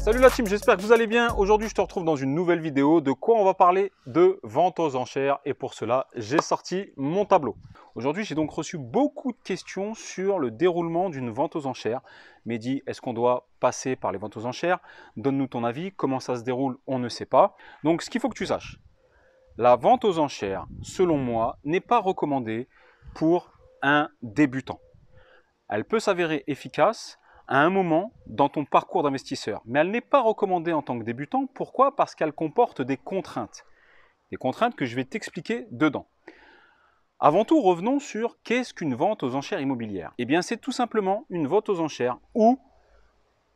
Salut la team, j'espère que vous allez bien. Aujourd'hui, je te retrouve dans une nouvelle vidéo. De quoi on va parler? De vente aux enchères. Et pour cela, j'ai sorti mon tableau. Aujourd'hui, j'ai donc reçu beaucoup de questions sur le déroulement d'une vente aux enchères. Mehdi, est-ce qu'on doit passer par les ventes aux enchères? Donne-nous ton avis. Comment ça se déroule? On ne sait pas. Donc, ce qu'il faut que tu saches, la vente aux enchères, selon moi, n'est pas recommandée pour un débutant. Elle peut s'avérer efficace à un moment dans ton parcours d'investisseur. Mais elle n'est pas recommandée en tant que débutant. Pourquoi? Parce qu'elle comporte des contraintes. Des contraintes que je vais t'expliquer dedans. Avant tout, revenons sur qu'est-ce qu'une vente aux enchères immobilières. Eh bien, c'est tout simplement une vente aux enchères où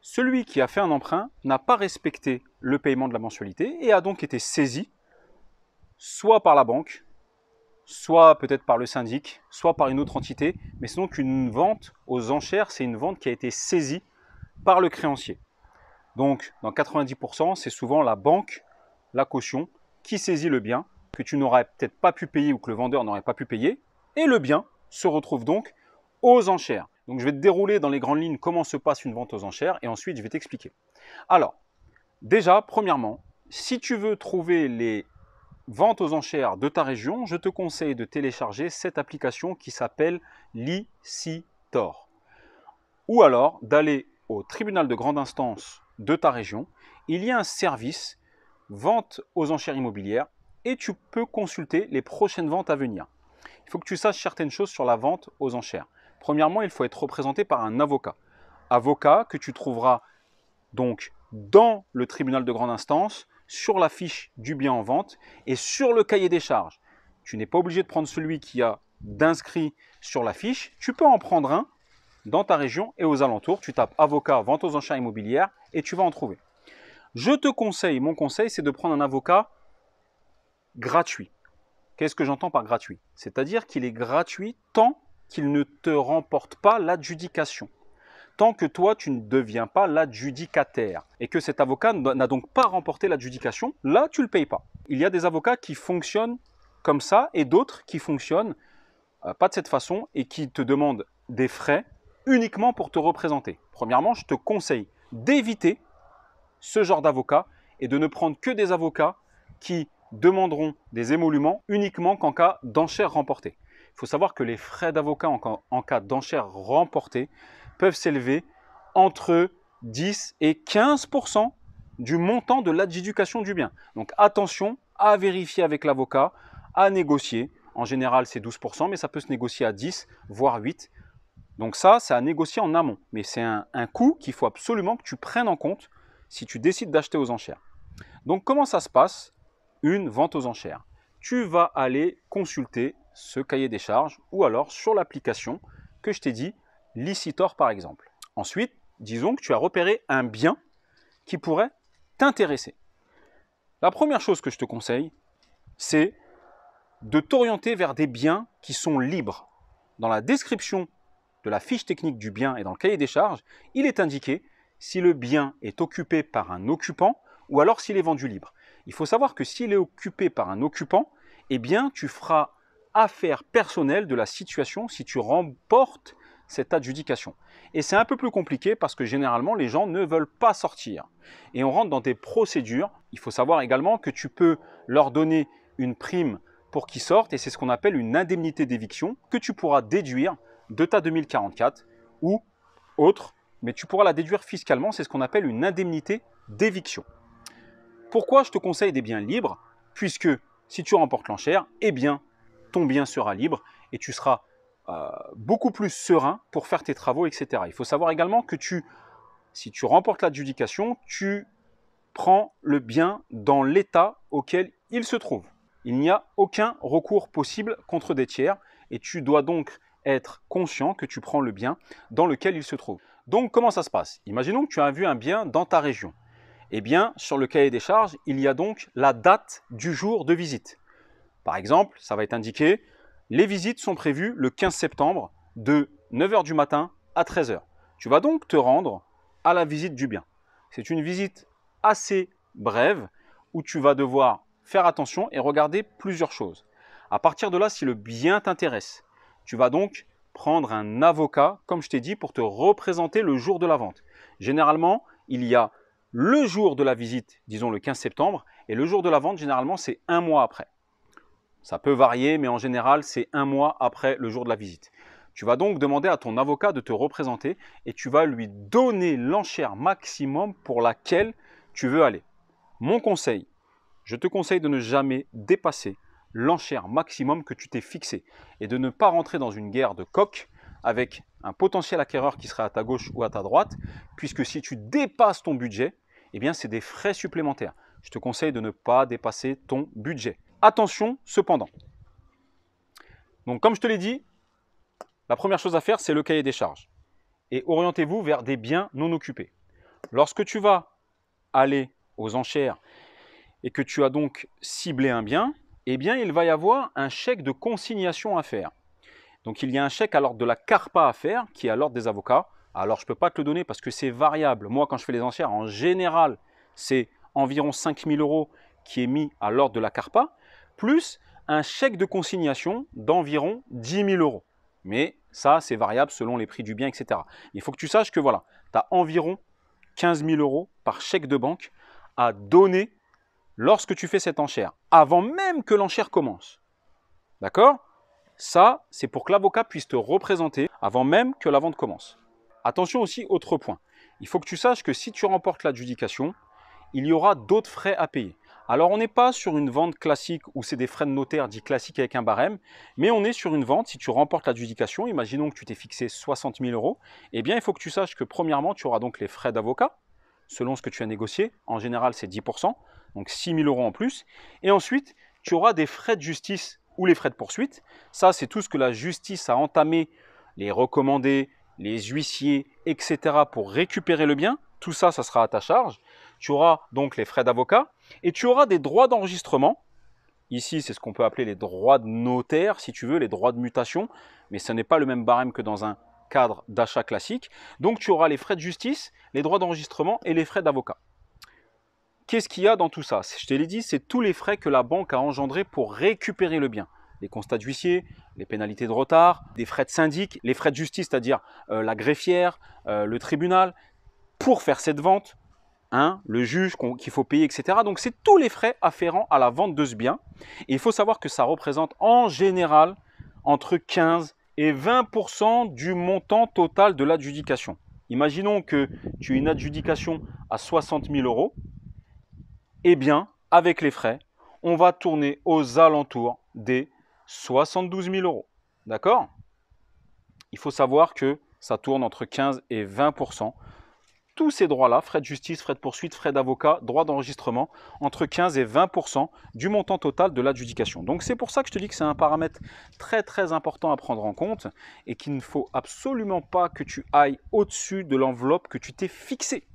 celui qui a fait un emprunt n'a pas respecté le paiement de la mensualité et a donc été saisi soit par la banque, soit peut-être par le syndic, soit par une autre entité, mais c'est donc une vente aux enchères, c'est une vente qui a été saisie par le créancier. Donc, dans 90%, c'est souvent la banque, la caution, qui saisit le bien que tu n'aurais peut-être pas pu payer ou que le vendeur n'aurait pas pu payer, et le bien se retrouve donc aux enchères. Donc, je vais te dérouler dans les grandes lignes comment se passe une vente aux enchères, et ensuite, je vais t'expliquer. Alors, déjà, premièrement, si tu veux trouver les vente aux enchères de ta région, je te conseille de télécharger cette application qui s'appelle Licitor. Ou alors d'aller au tribunal de grande instance de ta région. Il y a un service vente aux enchères immobilières et tu peux consulter les prochaines ventes à venir. Il faut que tu saches certaines choses sur la vente aux enchères. Premièrement, il faut être représenté par un avocat. Avocat que tu trouveras donc dans le tribunal de grande instance, sur la fiche du bien en vente et sur le cahier des charges. Tu n'es pas obligé de prendre celui qui a d'inscrit sur la fiche. Tu peux en prendre un dans ta région et aux alentours. Tu tapes avocat, vente aux enchères immobilières et tu vas en trouver. Je te conseille, mon conseil, c'est de prendre un avocat gratuit. Qu'est-ce que j'entends par gratuit? C'est-à-dire qu'il est gratuit tant qu'il ne te remporte pas l'adjudication. Tant que toi, tu ne deviens pas l'adjudicataire et que cet avocat n'a donc pas remporté l'adjudication, là, tu ne le payes pas. Il y a des avocats qui fonctionnent comme ça et d'autres qui fonctionnent pas de cette façon et qui te demandent des frais uniquement pour te représenter. Premièrement, je te conseille d'éviter ce genre d'avocat et de ne prendre que des avocats qui demanderont des émoluments uniquement qu'en cas d'enchère remportée. Il faut savoir que les frais d'avocat en cas d'enchère remportée peuvent s'élever entre 10 et 15% du montant de l'adjudication du bien. Donc attention à vérifier avec l'avocat, à négocier. En général, c'est 12%, mais ça peut se négocier à 10, voire 8. Donc ça, c'est à négocier en amont. Mais c'est un coût qu'il faut absolument que tu prennes en compte si tu décides d'acheter aux enchères. Donc comment ça se passe, une vente aux enchères? Tu vas aller consulter ce cahier des charges ou alors sur l'application que je t'ai dit, Licitor par exemple. Ensuite, disons que tu as repéré un bien qui pourrait t'intéresser. La première chose que je te conseille, c'est de t'orienter vers des biens qui sont libres. Dans la description de la fiche technique du bien et dans le cahier des charges, il est indiqué si le bien est occupé par un occupant ou alors s'il est vendu libre. Il faut savoir que s'il est occupé par un occupant, eh bien, tu feras affaire personnelle de la situation si tu remportes cette adjudication. Et c'est un peu plus compliqué parce que généralement, les gens ne veulent pas sortir. Et on rentre dans des procédures. Il faut savoir également que tu peux leur donner une prime pour qu'ils sortent et c'est ce qu'on appelle une indemnité d'éviction que tu pourras déduire de ta 2044 ou autre, mais tu pourras la déduire fiscalement, c'est ce qu'on appelle une indemnité d'éviction. Pourquoi je te conseille des biens libres? Puisque si tu remportes l'enchère, eh bien, ton bien sera libre et tu seras beaucoup plus serein pour faire tes travaux, etc. Il faut savoir également que si tu remportes l'adjudication, tu prends le bien dans l'état auquel il se trouve. Il n'y a aucun recours possible contre des tiers et tu dois donc être conscient que tu prends le bien dans lequel il se trouve. Donc, comment ça se passe? Imaginons que tu as vu un bien dans ta région. Eh bien, sur le cahier des charges, il y a donc la date du jour de visite. Par exemple, ça va être indiqué, les visites sont prévues le 15 septembre de 9 h du matin à 13 h. Tu vas donc te rendre à la visite du bien. C'est une visite assez brève où tu vas devoir faire attention et regarder plusieurs choses. À partir de là, si le bien t'intéresse, tu vas donc prendre un avocat, comme je t'ai dit, pour te représenter le jour de la vente. Généralement, il y a le jour de la visite, disons le 15 septembre, et le jour de la vente, généralement, c'est un mois après. Ça peut varier, mais en général, c'est un mois après le jour de la visite. Tu vas donc demander à ton avocat de te représenter et tu vas lui donner l'enchère maximum pour laquelle tu veux aller. Mon conseil, je te conseille de ne jamais dépasser l'enchère maximum que tu t'es fixé et de ne pas rentrer dans une guerre de coq avec un potentiel acquéreur qui serait à ta gauche ou à ta droite, puisque si tu dépasses ton budget, eh bien c'est des frais supplémentaires. Je te conseille de ne pas dépasser ton budget. Attention cependant. Donc comme je te l'ai dit, la première chose à faire, c'est le cahier des charges. Et orientez-vous vers des biens non occupés. Lorsque tu vas aller aux enchères et que tu as donc ciblé un bien, eh bien il va y avoir un chèque de consignation à faire. Donc il y a un chèque à l'ordre de la CARPA à faire, qui est à l'ordre des avocats. Alors je ne peux pas te le donner parce que c'est variable. Moi, quand je fais les enchères, en général, c'est environ 5 000 € qui est mis à l'ordre de la CARPA, plus un chèque de consignation d'environ 10 000 €. Mais ça, c'est variable selon les prix du bien, etc. Il faut que tu saches que voilà, tu as environ 15 000 € par chèque de banque à donner lorsque tu fais cette enchère, avant même que l'enchère commence. D'accord ? Ça, c'est pour que l'avocat puisse te représenter avant même que la vente commence. Attention aussi, autre point. Il faut que tu saches que si tu remportes l'adjudication, il y aura d'autres frais à payer. Alors, on n'est pas sur une vente classique où c'est des frais de notaire dits classiques avec un barème, mais on est sur une vente, si tu remportes l'adjudication, imaginons que tu t'es fixé 60 000 €, eh bien, il faut que tu saches que premièrement, tu auras donc les frais d'avocat, selon ce que tu as négocié. En général, c'est 10%, donc 6 000 € en plus. Et ensuite, tu auras des frais de justice ou les frais de poursuite. Ça, c'est tout ce que la justice a entamé, les recommandés, les huissiers, etc. pour récupérer le bien. Tout ça, ça sera à ta charge. Tu auras donc les frais d'avocat et tu auras des droits d'enregistrement. Ici, c'est ce qu'on peut appeler les droits de notaire, si tu veux, les droits de mutation, mais ce n'est pas le même barème que dans un cadre d'achat classique. Donc, tu auras les frais de justice, les droits d'enregistrement et les frais d'avocat. Qu'est-ce qu'il y a dans tout ça? Je te l'ai dit, c'est tous les frais que la banque a engendrés pour récupérer le bien. Les constats d'huissier, les pénalités de retard, des frais de syndic, les frais de justice, c'est-à-dire la greffière, le tribunal, pour faire cette vente, le juge qu'il faut payer, etc. Donc, c'est tous les frais afférents à la vente de ce bien. Et il faut savoir que ça représente en général entre 15 et 20% du montant total de l'adjudication. Imaginons que tu aies une adjudication à 60 000 €. Eh bien, avec les frais, on va tourner aux alentours des 72 000 €. D'accord? Il faut savoir que ça tourne entre 15 et 20%. Tous ces droits-là, frais de justice, frais de poursuite, frais d'avocat, droits d'enregistrement, entre 15 et 20% du montant total de l'adjudication. Donc c'est pour ça que je te dis que c'est un paramètre très très important à prendre en compte et qu'il ne faut absolument pas que tu ailles au-dessus de l'enveloppe que tu t'es fixée.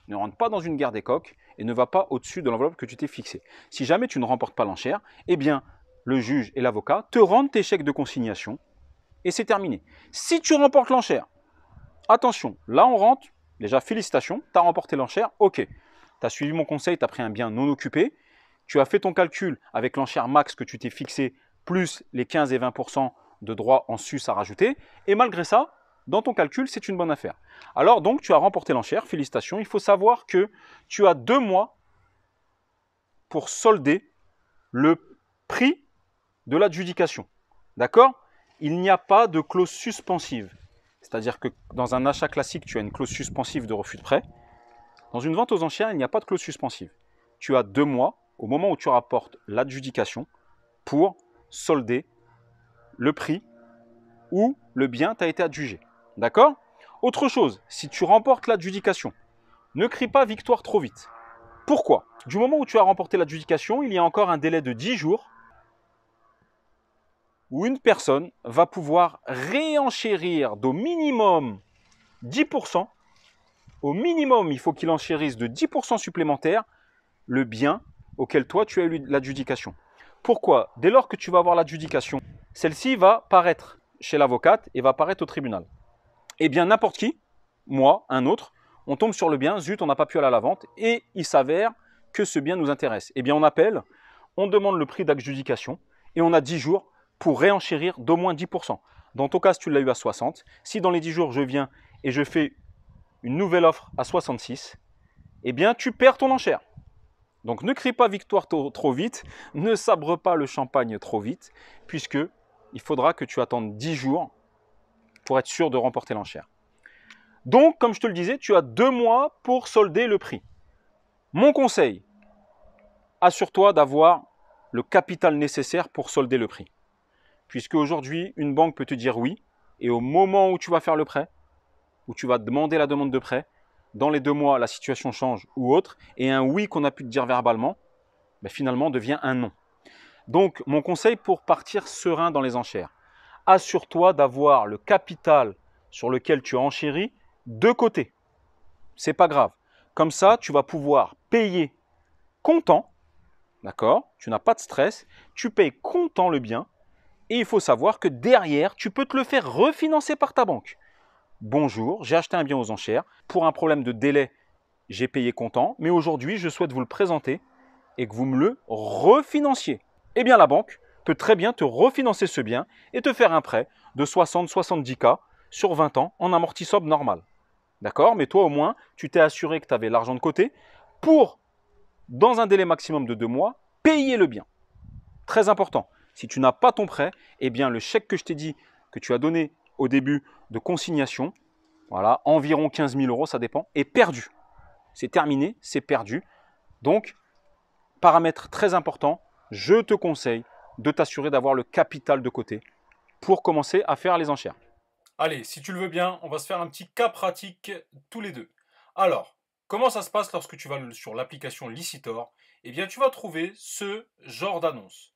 Ne rentre pas dans une guerre des coqs et ne va pas au-dessus de l'enveloppe que tu t'es fixée. Si jamais tu ne remportes pas l'enchère, eh bien le juge et l'avocat te rendent tes chèques de consignation et c'est terminé. Si tu remportes l'enchère, attention, là on rentre. Déjà, félicitations, tu as remporté l'enchère, ok. Tu as suivi mon conseil, tu as pris un bien non occupé. Tu as fait ton calcul avec l'enchère max que tu t'es fixé, plus les 15 et 20% de droits en sus à rajouter. Et malgré ça, dans ton calcul, c'est une bonne affaire. Alors donc, tu as remporté l'enchère, félicitations. Il faut savoir que tu as 2 mois pour solder le prix de l'adjudication. D'accord? Il n'y a pas de clause suspensive. C'est-à-dire que dans un achat classique, tu as une clause suspensive de refus de prêt. Dans une vente aux enchères, il n'y a pas de clause suspensive. Tu as 2 mois, au moment où tu rapportes l'adjudication, pour solder le prix où le bien t'a été adjugé. D'accord? Autre chose, si tu remportes l'adjudication, ne crie pas victoire trop vite. Pourquoi? Du moment où tu as remporté l'adjudication, il y a encore un délai de 10 jours où une personne va pouvoir réenchérir d'au minimum 10%. Au minimum, il faut qu'il enchérisse de 10% supplémentaire le bien auquel toi tu as eu l'adjudication. Pourquoi? Dès lors que tu vas avoir l'adjudication, celle-ci va paraître chez l'avocate et va paraître au tribunal. Eh bien, n'importe qui, moi, un autre, on tombe sur le bien, zut, on n'a pas pu aller à la vente et il s'avère que ce bien nous intéresse. Eh bien, on appelle, on demande le prix d'adjudication et on a 10 jours pour réenchérir d'au moins 10%. Dans ton cas, si tu l'as eu à 60, si dans les 10 jours, je viens et je fais une nouvelle offre à 66, eh bien tu perds ton enchère. Donc ne crie pas victoire trop vite, ne sabre pas le champagne trop vite, puisque il faudra que tu attendes 10 jours pour être sûr de remporter l'enchère. Donc, comme je te le disais, tu as 2 mois pour solder le prix. Mon conseil, assure-toi d'avoir le capital nécessaire pour solder le prix. Puisque aujourd'hui, une banque peut te dire oui, et au moment où tu vas faire le prêt, où tu vas demander la demande de prêt, dans les 2 mois, la situation change ou autre, et un oui qu'on a pu te dire verbalement, ben finalement devient un non. Donc, mon conseil pour partir serein dans les enchères, assure-toi d'avoir le capital sur lequel tu as enchéri de côté. C'est pas grave. Comme ça, tu vas pouvoir payer comptant, d'accord? Tu n'as pas de stress, tu payes comptant le bien, et il faut savoir que derrière, tu peux te le faire refinancer par ta banque. Bonjour, j'ai acheté un bien aux enchères. Pour un problème de délai, j'ai payé comptant, mais aujourd'hui, je souhaite vous le présenter et que vous me le refinanciez. Eh bien, la banque peut très bien te refinancer ce bien et te faire un prêt de 60-70K sur 20 ans en amortissable normal. D'accord? Mais toi, au moins, tu t'es assuré que tu avais l'argent de côté pour, dans un délai maximum de 2 mois, payer le bien. Très important. Si tu n'as pas ton prêt, eh bien, le chèque que je t'ai dit, que tu as donné au début de consignation, voilà, environ 15 000 €, ça dépend, est perdu. C'est terminé, c'est perdu. Donc, paramètre très important, je te conseille de t'assurer d'avoir le capital de côté pour commencer à faire les enchères. Allez, si tu le veux bien, on va se faire un petit cas pratique tous les deux. Alors, comment ça se passe lorsque tu vas sur l'application Licitor? Eh bien, tu vas trouver ce genre d'annonce.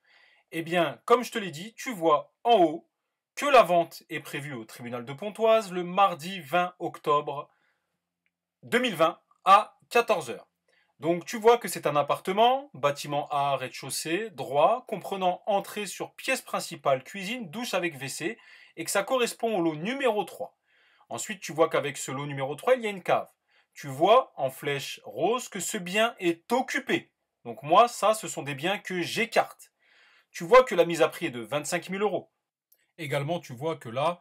Eh bien, comme je te l'ai dit, tu vois en haut que la vente est prévue au tribunal de Pontoise le mardi 20 octobre 2020 à 14 h. Donc tu vois que c'est un appartement, bâtiment A, rez-de-chaussée, droit, comprenant entrée sur pièce principale, cuisine, douche avec WC, et que ça correspond au lot numéro 3. Ensuite, tu vois qu'avec ce lot numéro 3, il y a une cave. Tu vois en flèche rose que ce bien est occupé. Donc moi, ça, ce sont des biens que j'écarte. Tu vois que la mise à prix est de 25 000 €. Également, tu vois que là,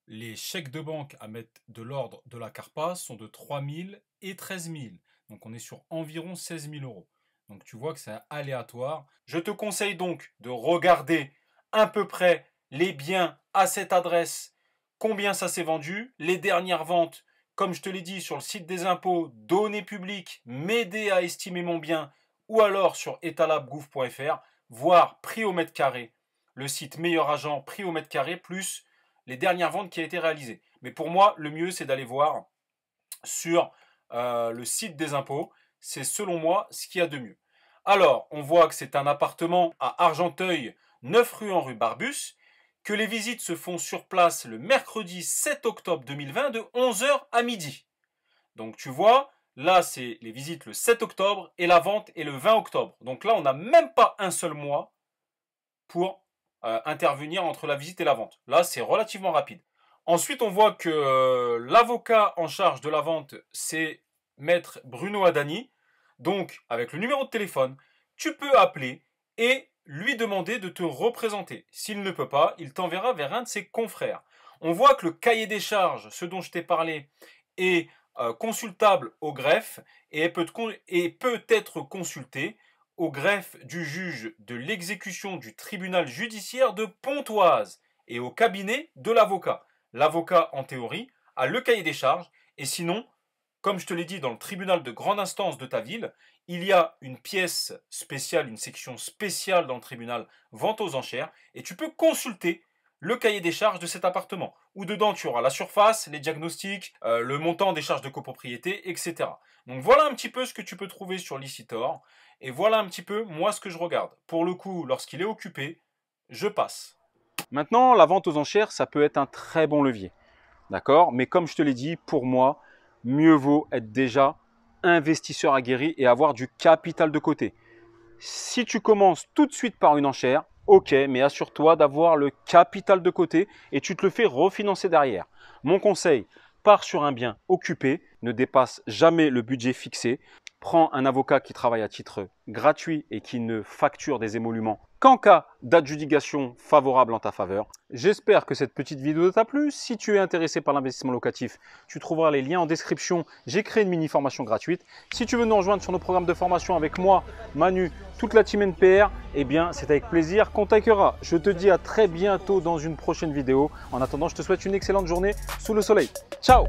les chèques de banque à mettre de l'ordre de la CARPA sont de 3 000 et 13 000. Donc on est sur environ 16 000 €. Donc tu vois que c'est aléatoire. Je te conseille donc de regarder à peu près les biens à cette adresse, combien ça s'est vendu, les dernières ventes, comme je te l'ai dit sur le site des impôts, données publiques, m'aider à estimer mon bien, ou alors sur etalab.gouv.fr, voir prix au mètre carré, le site meilleur agent, prix au mètre carré, plus les dernières ventes qui ont été réalisées. Mais pour moi, le mieux, c'est d'aller voir sur le site des impôts. C'est selon moi ce qu'il y a de mieux. Alors, on voit que c'est un appartement à Argenteuil, 9 rue Henri Barbus, que les visites se font sur place le mercredi 7 octobre 2020 de 11 h à midi. Donc tu vois, là c'est les visites le 7 octobre et la vente est le 20 octobre. Donc là, on n'a même pas un seul mois pour intervenir entre la visite et la vente. Là, c'est relativement rapide. Ensuite, on voit que l'avocat en charge de la vente, c'est maître Bruno Adani. Donc, avec le numéro de téléphone, tu peux appeler et lui demander de te représenter. S'il ne peut pas, il t'enverra vers un de ses confrères. On voit que le cahier des charges, ce dont je t'ai parlé, est consultable au greffe et peut être consulté au greffe du juge de l'exécution du tribunal judiciaire de Pontoise et au cabinet de l'avocat. L'avocat, en théorie, a le cahier des charges et sinon, comme je te l'ai dit, dans le tribunal de grande instance de ta ville, il y a une pièce spéciale, une section spéciale dans le tribunal vente aux enchères et tu peux consulter le cahier des charges de cet appartement, où dedans tu auras la surface, les diagnostics, le montant des charges de copropriété, etc. Donc voilà un petit peu ce que tu peux trouver sur Licitor. Et voilà un petit peu, moi, ce que je regarde. Pour le coup, lorsqu'il est occupé, je passe. Maintenant, la vente aux enchères, ça peut être un très bon levier. D'accord? Mais comme je te l'ai dit, pour moi, mieux vaut être déjà investisseur aguerri et avoir du capital de côté. Si tu commences tout de suite par une enchère, ok, mais assure-toi d'avoir le capital de côté et tu te le fais refinancer derrière. Mon conseil, pars sur un bien occupé, ne dépasse jamais le budget fixé. Prends un avocat qui travaille à titre gratuit et qui ne facture des émoluments qu'en cas d'adjudication favorable en ta faveur. J'espère que cette petite vidéo t'a plu. Si tu es intéressé par l'investissement locatif, tu trouveras les liens en description. J'ai créé une mini formation gratuite. Si tu veux nous rejoindre sur nos programmes de formation avec moi, Manu, toute la team NPR, eh bien c'est avec plaisir qu'on t'accueillera. Je te dis à très bientôt dans une prochaine vidéo. En attendant, je te souhaite une excellente journée sous le soleil. Ciao!